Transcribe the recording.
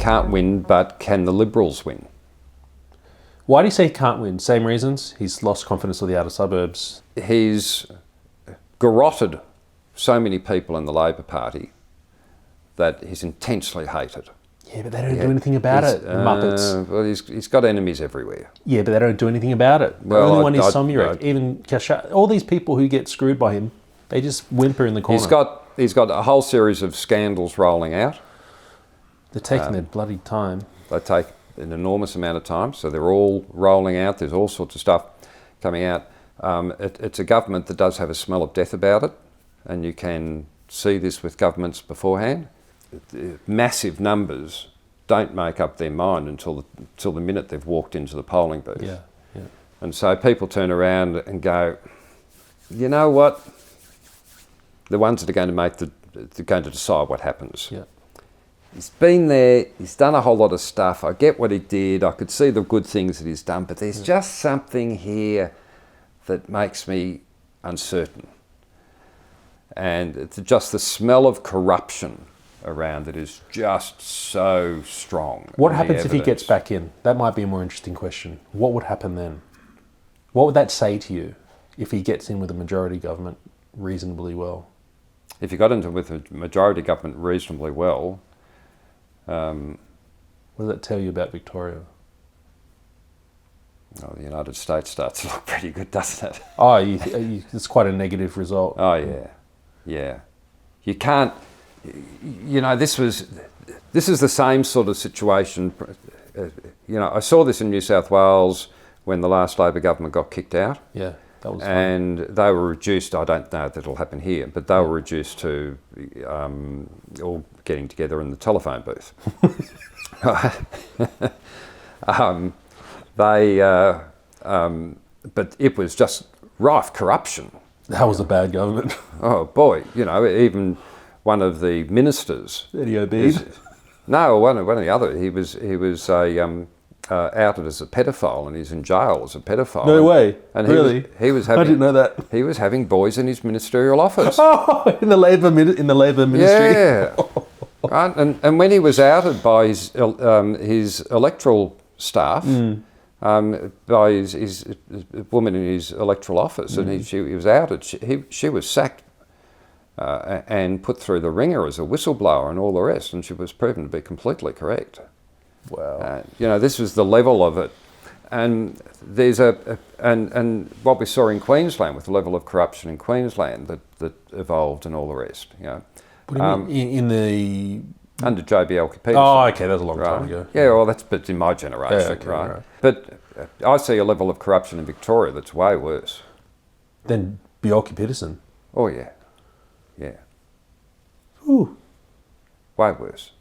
can't win, but can the Liberals win? Why do you say he can't win? Same reasons. He's lost confidence with the outer suburbs. He's garroted so many people in the Labor Party that he's intensely hated. Yeah, but they don't do anything about it, the Muppets. Well, he's got enemies everywhere. Yeah, but they don't do anything about it. Well, the only one is Somyurek. Even Kasha, all these people who get screwed by him, they just whimper in the corner. He's got a whole series of scandals rolling out. They're taking their bloody time. They take an enormous amount of time, so they're all rolling out. There's all sorts of stuff coming out. It's a government that does have a smell of death about it, and you can see this with governments beforehand. Massive numbers don't make up their mind until the minute they've walked into the polling booth. Yeah. And so people turn around and go, you know what? The ones that are going to decide what happens. Yeah. He's been there, he's done a whole lot of stuff. I get what he did, I could see the good things that he's done, but there's just something here that makes me uncertain. And it's just the smell of corruption around it is just so strong. What happens if he gets back in? That might be a more interesting question. What would happen then? What would that say to you if he gets in with a majority government reasonably well? If he got into with a majority government reasonably well... what does that tell you about Victoria? The United States starts to look pretty good, doesn't it? Oh, it's quite a negative result. Oh, yeah. You can't... this is the same sort of situation. I saw this in New South Wales when the last Labor government got kicked out. Yeah, that was and fun. They were reduced, I don't know if that'll happen here, but they were reduced to all getting together in the telephone booth. But it was just rife corruption. That was a bad government. Oh boy, even one of the ministers. Eddie Obeid? No, one of the other. He was outed as a pedophile, and he's in jail as a pedophile. No way. And really? He was having, I didn't know that. He was having boys in his ministerial office. Oh, in the Labor ministry. Yeah. and when he was outed by his electoral staff. By his woman in his electoral office, and he was outed. She was sacked and put through the ringer as a whistleblower and all the rest, and she was proven to be completely correct. Wow. This was the level of it, and there's and what we saw in Queensland with the level of corruption in Queensland that evolved and all the rest. What do you mean under JBL Peterson. Oh, okay, that was a long time ago. Yeah, well, but in my generation, yeah, okay, right? But I see a level of corruption in Victoria that's way worse. Than Bjelke Peterson? Oh, yeah. Ooh. Way worse.